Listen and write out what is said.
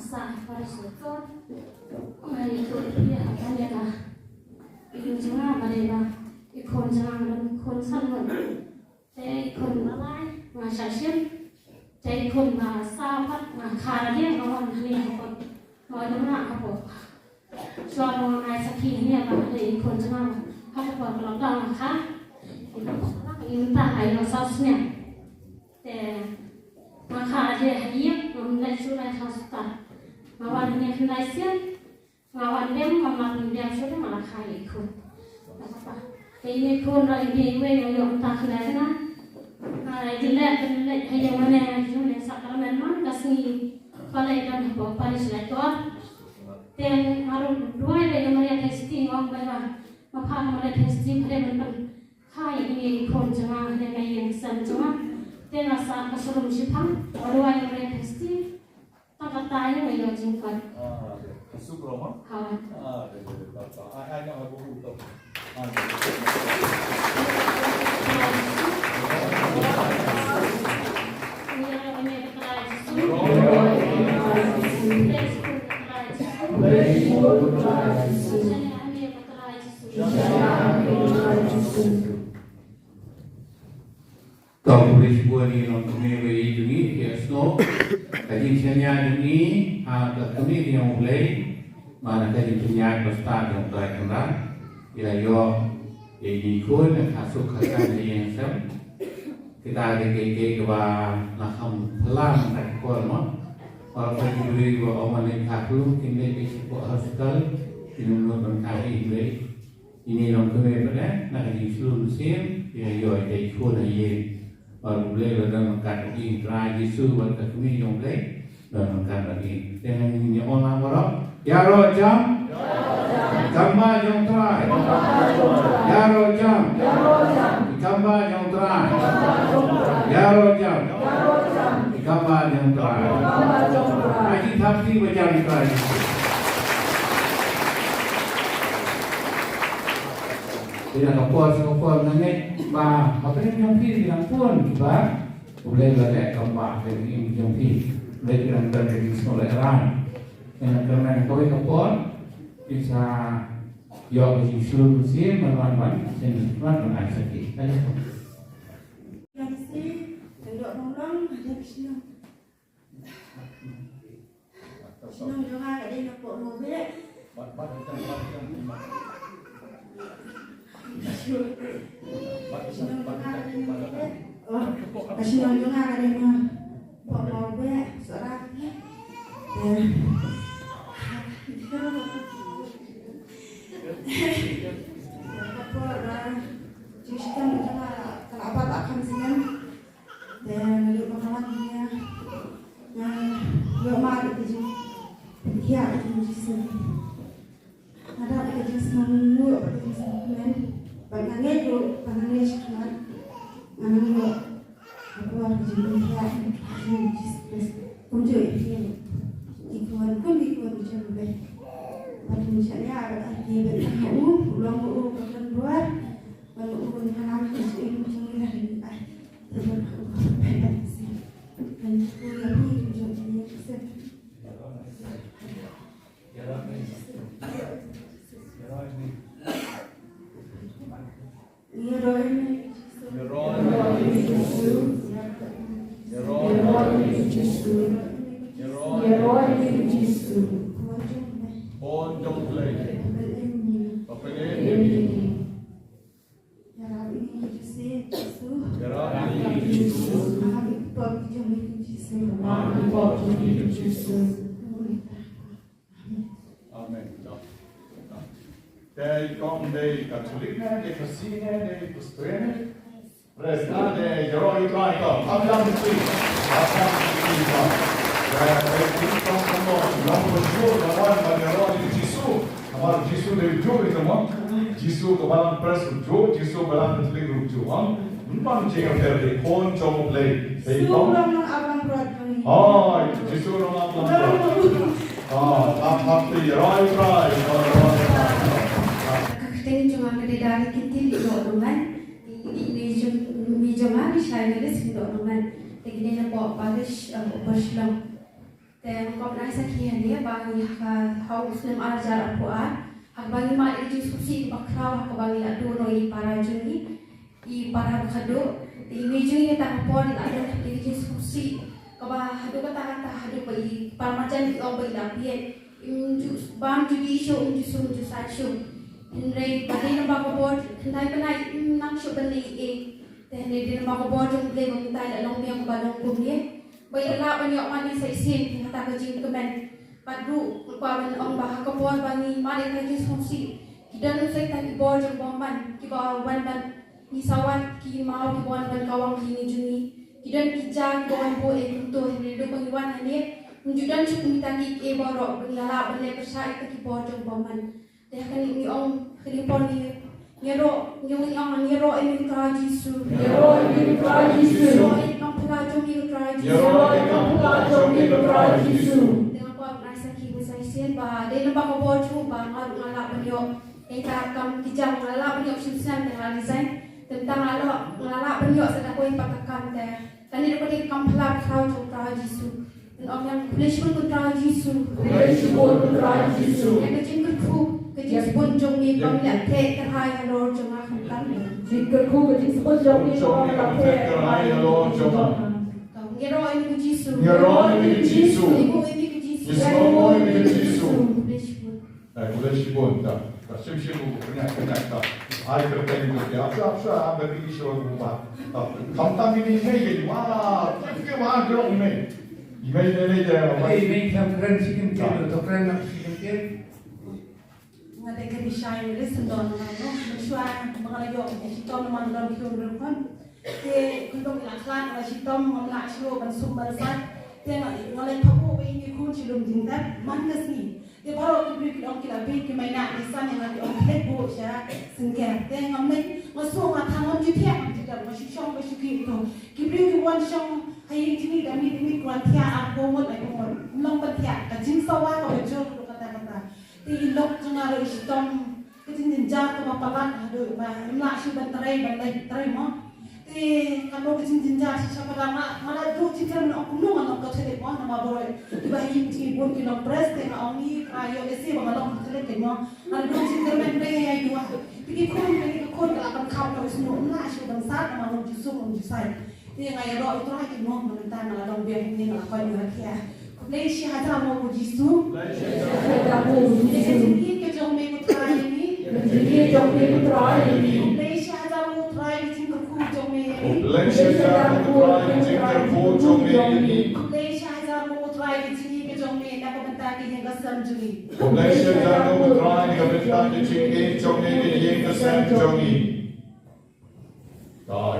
masa pada Shitom mari ikut dia akan dia lah ikut jangan mereka ikut jangan dan ikut sangat saya ikut malai masa sim saya ikut masa apa makar dia kawan ini ikut mau mana apa soal mau naik Sakhi ini apa dia ikut jangan apa kalau dah makar itu tak ayo sasnya makar dia hiap memulai surat hasutan mawan ini hendak siap mawan dia maman dia sudah malah kaya ikut apa ini pun lagi ini yang tak kenal kan ada jelek yang mana yang sekarang memang kasih kalau ikan apa istilah tu dan harus Duwai yang mana testing orang berapa apa mana testing pada memang kaya ini ikut jangan ada yang sen jangan dan rasa keseluruhan Shitom Duwai yang mana testing tak katanya yang Jingai Masuk rumah? Kawan. Ada apa untuk? Kau boleh sebuah ni nonton ni jungi kiasno, kaji senyap jungi, kami yang mulai mana kaji senyap besar yang mulai kena, ia yo ikut masuk kerana yang sem, kita ada keke kewa nakam pelan tak kolma, kalau kaji beri kewa orang yang kaku, kini kesi kewa hospital, kini menurut kami ini nonton ni pada, nak kaji seluruh sem, ia yo ikut aye. Baru boleh dalam mengkat lagi Try Yesus Baru kami yang boleh dalam mengkat lagi dengan ini orang berok Ya Rojam Gambar yang try Ya Rojam Gambar yang try Ya Rojam Gambar yang try Haji Thapsi macam try Tidak kapal nanti bah apa ni yang pilih yang pun Kiba boleh belajar gambar dari yang pilih boleh kita dari semula orang yang kerana kau kapal bisa jauh di seluruh musim melalui seni melalui Sakhi. Yang si tendok nolong ada Shitom. Shitom juga ada yang nak Novena. Shitom juga ada yang buat Novena seorang Shitom juga apa tak akan sian dan lalu pengalamannya yang malu itu dia itu Yesus ada kerja semua kerja semua bagaimana itu bagaimana sekarang mana apa kerja dia Yesus kunjung ini ikuan juga pada misalnya ada dia bertahu ulang bukan buat kalau bukan halam itu macam ni lah sebab dan kuliah ni juga ni set Dei kom dei katoliker, dei fasciner, dei frustrerende, resta dei eroi traitor, abbiamo qui, non bersyukur kawan pada eroi di Yesus, kawan Yesus dari jauh itu mah, Yesus kawan pres jauh, Yesus kawan katolik jauh, memang jangan terlalu kon jauh play, dei kom, oh Yesus orang abang berat, apa eroi traitor. Kita cuma dari kita di Nongwan, di meja mana saya ada di Nongwan. Tapi dia nak bawa bagus Shitom. Dan kau pernah saksikan dia bagi hak Muslim ajar Al-Quran, hak bagi mak diskusi bakrau hak bagi adu noi para juni, I para kado, di meja tak pun ada diskusi, kau hadu kata hadu bagi para macam kau bagi lapian, bang judicial satu, ini pada nampak kau kenai nak beli dan ini nampak kau jom beli mengenai dalam yang balong kumia. Baik lah banyak mana saya sin kata kerja kemen padu kuaban orang bah kebuat bani mana kerja songsi kita nu saya tadi bor jom bomban Kiba wan misawan ki mau ki wan kawang kini juni kita kijang kawan bo untuk hidup pengiwan ini menjudan cukup tadi borok berlala berle persai ki bor jom bomban dah kan ini orang kelipon ni Nyero ini trajisu. Nyero ini trajisu. Nyero ini pelajar ini trajisu. Nyero ini pelajar ini trajisu. Dengan kuat rasa kibu saya sen bah, dia nampak kau boju bah ngalap beliau. Kita akan kijang ngalap beliau susah dengan desain tentang ngalap beliau sedang kau impakkan teh. Tadi dapat dikamplar kau tu trajisu. Dan orang Malaysia pun trajisu. Malaysia pun trajisu. Yang kecil kerku. Kejis pun jom ni pamilya tek terhai alor jom akan kan. Jika ku kejis pun jom ni pamilya tek terhai alor jom. Ngero ini kejisu. Ngero ini kejisu. Ibu ini kejisu. Ibu ini kejisu. Malaysia pun tak. Tak siapa kenyak tak. Hari kerja itu dia apa bagi isu apa. Kamtam ini hei wah. Kita wah gerong ni. Email dia. Email keren sikit tu keren nak sikit. Ada kedisian listen don no mensuai mengalayok Shitom nama dalam hidup kan te untuk ilaklan ala Shitom mengelak show bersumber sat te ngalay papu ini kun cilum dindat mandas ni te baru kibri orang kita bik mainan isan yang ada orang head bo sya singkat te ngamai masuk ngatangon jutiak tidak masuk syong masuk itu kibri wan syong haying ini demi kuat tiak aku mau lagi mau long bertiak kajin sawa kau jauh kata-kata di lok jengar Shitom kecil jenjar tu mapalan aduh nak si banterai mo di kalau kecil jenjar siapa lama malah tu cikar nak kunung anak kau cedek mo nama boy tiba him pun kilo press tengah oni kayo esi bangalong cedek mo ada tu cikar mentai ay dua pikir kun kalau akan kau kau semua nak si bangsat nama long jusung jusai di ngayo ro itu lagi mo mentai malah long biar ini nak kau juga kia Malaysia ada mau jisu. Ada mau jisu. Ini kejong me putrai ini. Ini kejong me putrai ini. Malaysia ada mau putrai di tingkat kujong me ini. Malaysia ada mau putrai di tingkat kujong me ini. Malaysia ada mau putrai di sini kejong me nak bentar di yang kesam juni. Malaysia ada mau putrai di bentar di tingkat kujong me ini yang kesam juni. Dah,